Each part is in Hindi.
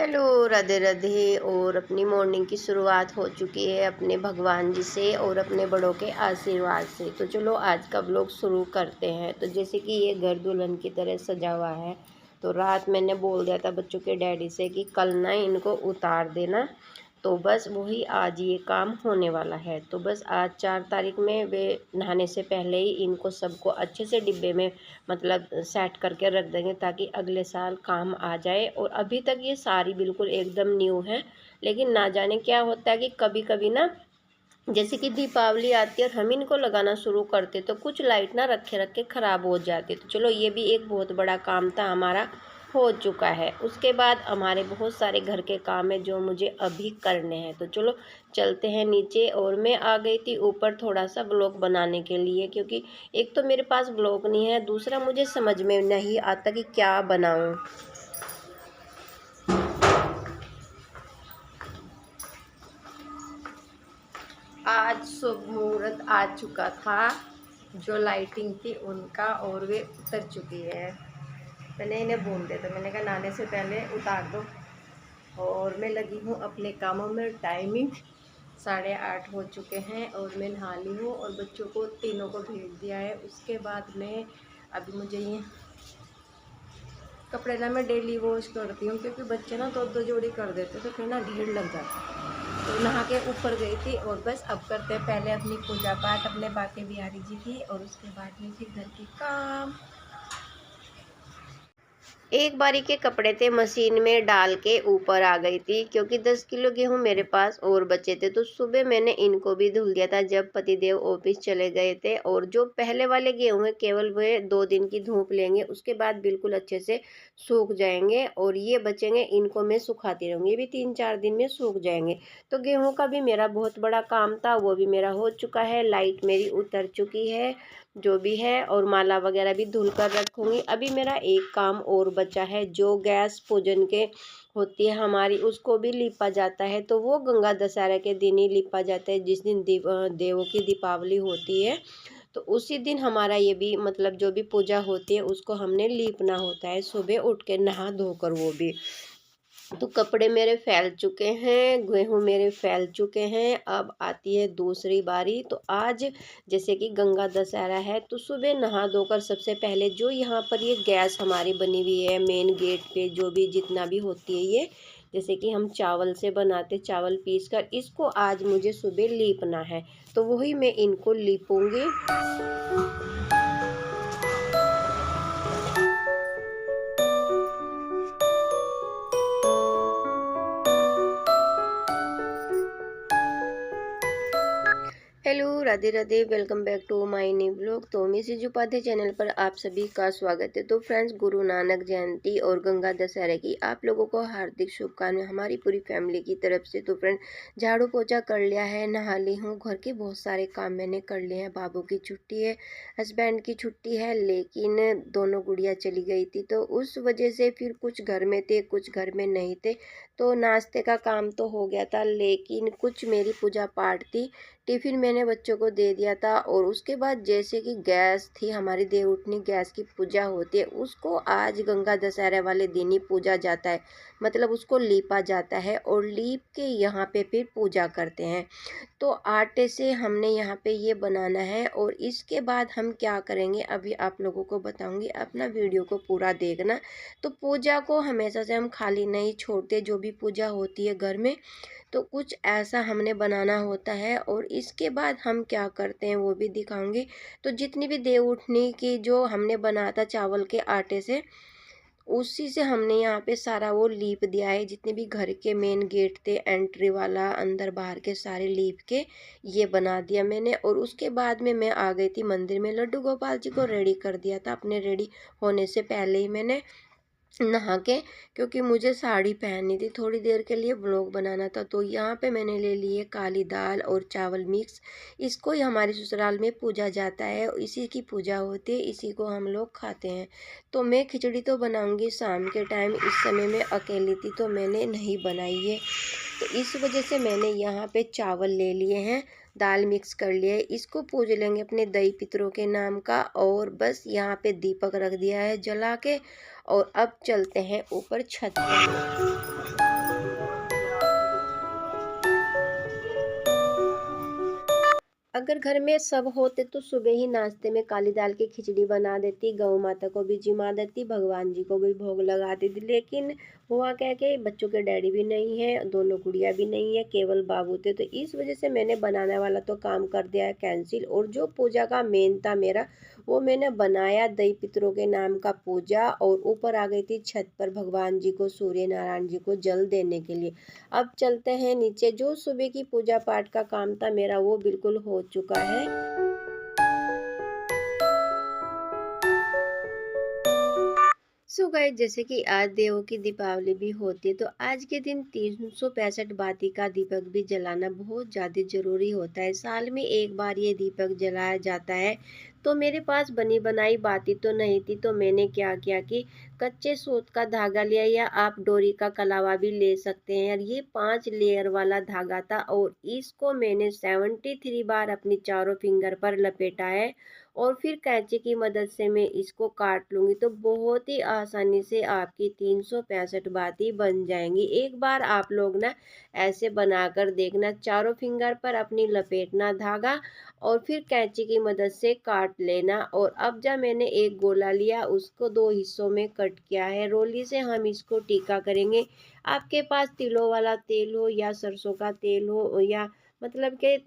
हेलो, राधे राधे। और अपनी मॉर्निंग की शुरुआत हो चुकी है अपने भगवान जी से और अपने बड़ों के आशीर्वाद से। तो चलो आज का व्लॉग शुरू करते हैं। तो जैसे कि ये घर दुल्हन की तरह सजा हुआ है, तो रात मैंने बोल दिया था बच्चों के डैडी से कि कल ना इनको उतार देना। तो बस वही आज ये काम होने वाला है। तो बस आज 4 तारीख में वे नहाने से पहले ही इनको सबको अच्छे से डिब्बे में मतलब सेट करके रख देंगे, ताकि अगले साल काम आ जाए। और अभी तक ये सारी बिल्कुल एकदम न्यू है, लेकिन ना जाने क्या होता है कि कभी कभी ना, जैसे कि दीपावली आती है और हम इनको लगाना शुरू करते तो कुछ लाइट ना रखे रखे ख़राब हो जाती। तो चलो ये भी एक बहुत बड़ा काम था हमारा, हो चुका है। उसके बाद हमारे बहुत सारे घर के काम है जो मुझे अभी करने हैं। तो चलो चलते हैं नीचे। और मैं आ गई थी ऊपर थोड़ा सा व्लॉग बनाने के लिए, क्योंकि एक तो मेरे पास व्लॉग नहीं है, दूसरा मुझे समझ में नहीं आता कि क्या बनाऊं। आज शुभ मुहूर्त आ चुका था, जो लाइटिंग थी उनका, और वे उतर चुकी है। मैंने इन्हें बोल दिया था, मैंने कहा नहाने से पहले उतार दो। और मैं लगी हूँ अपने कामों में। टाइमिंग 8:30 हो चुके हैं और मैं नहा ली हूँ और बच्चों को तीनों को भेज दिया है। उसके बाद मैं अभी मुझे ये कपड़े ना मैं डेली वॉश करती हूँ, क्योंकि बच्चे ना दो दो जोड़ी कर देते तो फिर ना ढेर लग जाता। तो नहा के ऊपर गई थी और बस अब करते हैं पहले अपनी पूजा पाठ अपने बाके बिहारी जी की, और उसके बाद में फिर घर के काम। एक बारी के कपड़े थे मशीन में डाल के ऊपर आ गई थी, क्योंकि 10 किलो गेहूं मेरे पास और बचे थे। तो सुबह मैंने इनको भी धुल दिया था जब पतिदेव ऑफिस चले गए थे। और जो पहले वाले गेहूं है केवल वे 2 दिन की धूप लेंगे, उसके बाद बिल्कुल अच्छे से सूख जाएंगे। और ये बचेंगे, इनको मैं सुखाती रहूँगी, ये भी 3-4 दिन में सूख जाएंगे। तो गेहूँ का भी मेरा बहुत बड़ा काम था, वो भी मेरा हो चुका है। लाइट मेरी उतर चुकी है जो भी है, और माला वगैरह भी धुल कर रखूँगी। अभी मेरा एक काम और बचा है, जो गैस पूजन के होती है हमारी, उसको भी लिपा जाता है। तो वो गंगा दशहरा के दिन ही लिपा जाता है, जिस दिन देवों की दीपावली होती है। तो उसी दिन हमारा ये भी मतलब जो भी पूजा होती है उसको हमने लीपना होता है, सुबह उठ के नहा धोकर। वो भी तो कपड़े मेरे फैल चुके हैं, गेहूँ मेरे फैल चुके हैं। अब आती है दूसरी बारी। तो आज जैसे कि गंगा दशहरा है, तो सुबह नहा धोकर सबसे पहले जो यहाँ पर ये गैस हमारी बनी हुई है मेन गेट पे, जो भी जितना भी होती है ये, जैसे कि हम चावल से बनाते, चावल पीस कर, इसको आज मुझे सुबह लीपना है। तो वही मैं इनको लीपूंगी। Hello, Radhe Radhe. Welcome back to my new blog. तो मिसेज उपाध्याय चैनल पर आप सभी का स्वागत है। तो फ्रेंड्स, गुरु नानक जयंती और गंगा दशहरा की आप लोगों को हार्दिक शुभकामनाएं हमारी पूरी फैमिली की तरफ से। तो फ्रेंड, झाड़ू पोछा कर लिया है, नहा ली हूँ, घर के बहुत सारे काम मैंने कर लिए हैं। बाबू की छुट्टी है, हस्बैंड की छुट्टी है, लेकिन दोनों गुड़िया चली गई थी, तो उस वजह से फिर कुछ घर में थे कुछ घर में नहीं थे। तो नाश्ते का काम तो हो गया था, लेकिन कुछ मेरी पूजा पाठ थी, टिफ़िन मैंने बच्चों को दे दिया था। और उसके बाद जैसे कि गैस थी हमारी, देवउठनी गैस की पूजा होती है, उसको आज गंगा दशहरा वाले दिन ही पूजा जाता है, मतलब उसको लीपा जाता है। और लीप के यहाँ पे फिर पूजा करते हैं। तो आटे से हमने यहाँ पे ये बनाना है। और इसके बाद हम क्या करेंगे अभी आप लोगों को बताऊंगी, अपना वीडियो को पूरा देखना। तो पूजा को हमेशा से हम खाली नहीं छोड़ते, जो भी पूजा होती है घर में, तो कुछ ऐसा हमने बनाना होता है। और इसके बाद हम क्या करते हैं वो भी दिखाऊंगी। तो जितनी भी देव उठनी की जो हमने बनाया था चावल के आटे से, उसी से हमने यहाँ पे सारा वो लीप दिया है। जितने भी घर के मेन गेट थे, एंट्री वाला, अंदर बाहर के, सारे लीप के ये बना दिया मैंने। और उसके बाद में मैं आ गई थी मंदिर में, लड्डू गोपाल जी को रेडी कर दिया था अपने रेडी होने से पहले ही मैंने नहा के, क्योंकि मुझे साड़ी पहननी थी, थोड़ी देर के लिए व्लॉग बनाना था। तो यहाँ पे मैंने ले ली है काली दाल और चावल मिक्स। इसको ही हमारे ससुराल में पूजा जाता है, इसी की पूजा होती है, इसी को हम लोग खाते हैं। तो मैं खिचड़ी तो बनाऊंगी शाम के टाइम, इस समय मैं अकेली थी तो मैंने नहीं बनाई है। तो इस वजह से मैंने यहाँ पे चावल ले लिए हैं, दाल मिक्स कर लिया है, इसको पूज लेंगे अपने दही पितरों के नाम का। और बस यहाँ पे दीपक रख दिया है जला के। और अब चलते हैं ऊपर छत पर। अगर घर में सब होते तो सुबह ही नाश्ते में काली दाल की खिचड़ी बना देती, गौ माता को भी जिमा देती, भगवान जी को भी भोग लगा देती। लेकिन हुआ क्या कि बच्चों के डैडी भी नहीं है, दोनों गुड़िया भी नहीं है, केवल बाबू थे। तो इस वजह से मैंने बनाने वाला तो काम कर दिया है कैंसिल। और जो पूजा का मेन था मेरा, वो मैंने बनाया दही पितरों के नाम का पूजा, और ऊपर आ गई थी छत पर भगवान जी को, सूर्य नारायण जी को जल देने के लिए। अब चलते हैं नीचे। जो सुबह की पूजा पाठ का काम था मेरा, वो बिल्कुल हो चुका है। सो गाइस, जैसे कि आज देवों की दीपावली भी होती है, तो आज के दिन 365 बाती का दीपक भी जलाना बहुत ज़्यादा ज़रूरी होता है। साल में एक बार ये दीपक जलाया जाता है। तो मेरे पास बनी बनाई बाती तो नहीं थी, तो मैंने क्या किया कि कच्चे सूत का धागा लिया, या आप डोरी का कलावा भी ले सकते हैं। और ये 5 लेयर वाला धागा था, और इसको मैंने 73 बार अपनी चारों फिंगर पर लपेटा है। और फिर कैंची की मदद से मैं इसको काट लूँगी, तो बहुत ही आसानी से आपकी 365 बाती बन जाएंगी। एक बार आप लोग ना ऐसे बनाकर देखना, चारों फिंगर पर अपनी लपेटना धागा, और फिर कैंची की मदद से काट लेना। और अब जब मैंने एक गोला लिया, उसको 2 हिस्सों में कट किया है। रोली से हम इसको टीका करेंगे। आपके पास तिलों वाला तेल हो, या सरसों का तेल हो, या मतलब के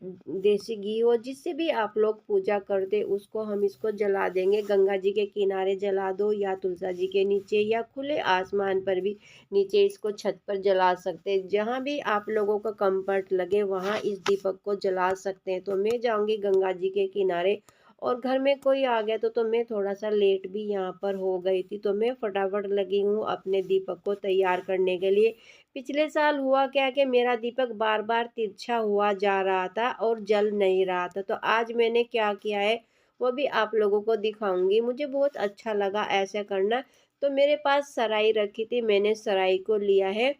देसी घी हो, जिससे भी आप लोग पूजा कर दे, उसको हम इसको जला देंगे। गंगा जी के किनारे जला दो, या तुलसा जी के नीचे, या खुले आसमान पर भी नीचे इसको छत पर जला सकते हैं। जहाँ भी आप लोगों का कंफर्ट लगे वहाँ इस दीपक को जला सकते हैं। तो मैं जाऊंगी गंगा जी के किनारे, और घर में कोई आ गया तो मैं थोड़ा सा लेट भी यहाँ पर हो गई थी, तो मैं फटाफट लगी हूँ अपने दीपक को तैयार करने के लिए। पिछले साल हुआ क्या कि मेरा दीपक बार बार तिरछा हुआ जा रहा था और जल नहीं रहा था। तो आज मैंने क्या किया है वो भी आप लोगों को दिखाऊंगी। मुझे बहुत अच्छा लगा ऐसा करना। तो मेरे पास सराई रखी थी, मैंने सराई को लिया है।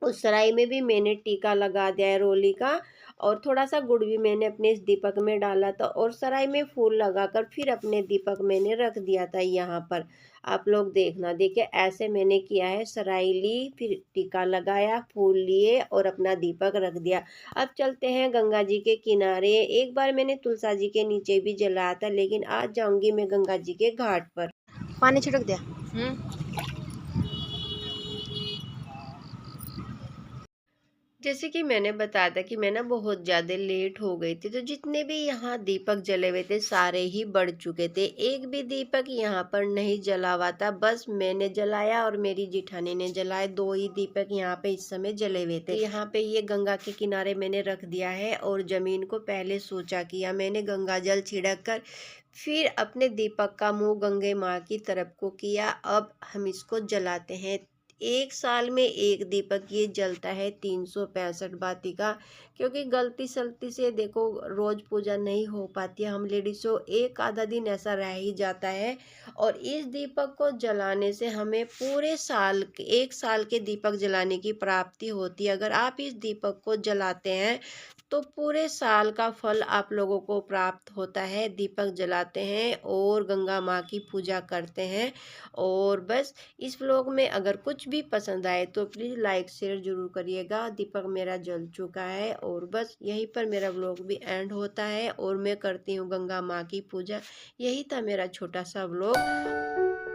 उस सराई में भी मैंने टीका लगा दिया है रोली का, और थोड़ा सा गुड़ भी मैंने अपने इस दीपक में डाला था, और सराई में फूल लगाकर फिर अपने दीपक मैंने रख दिया था यहाँ पर। आप लोग देखना, देखिए ऐसे मैंने किया है। सराई ली, फिर टीका लगाया, फूल लिए, और अपना दीपक रख दिया। अब चलते हैं गंगा जी के किनारे। एक बार मैंने तुलसा जी के नीचे भी जलाया था, लेकिन आज जाऊंगी मैं गंगा जी के घाट पर। पानी छिड़क दिया। जैसे कि मैंने बताया था कि मैं ना बहुत ज़्यादा लेट हो गई थी, तो जितने भी यहाँ दीपक जले हुए थे सारे ही बढ़ चुके थे। एक भी दीपक यहाँ पर नहीं जला हुआ था, बस मैंने जलाया और मेरी जिठानी ने जलाए। 2 ही दीपक यहाँ पे इस समय जले हुए थे। यहाँ पे ये गंगा के किनारे मैंने रख दिया है, और जमीन को पहले सोचा किया मैंने, गंगा जल छिड़क कर फिर अपने दीपक का मुंह गंगे माँ की तरफ को किया। अब हम इसको जलाते हैं। एक साल में एक दीपक ये जलता है 365 बाती का, क्योंकि गलती सलती से देखो रोज पूजा नहीं हो पाती है। हम लेडीज़ों एक आधा दिन ऐसा रह ही जाता है। और इस दीपक को जलाने से हमें पूरे साल एक साल के दीपक जलाने की प्राप्ति होती है। अगर आप इस दीपक को जलाते हैं तो पूरे साल का फल आप लोगों को प्राप्त होता है। दीपक जलाते हैं और गंगा माँ की पूजा करते हैं। और बस इस व्लॉग में अगर कुछ भी पसंद आए तो प्लीज़ लाइक शेयर ज़रूर करिएगा। दीपक मेरा जल चुका है, और बस यहीं पर मेरा व्लॉग भी एंड होता है, और मैं करती हूँ गंगा माँ की पूजा। यही था मेरा छोटा सा व्लॉग।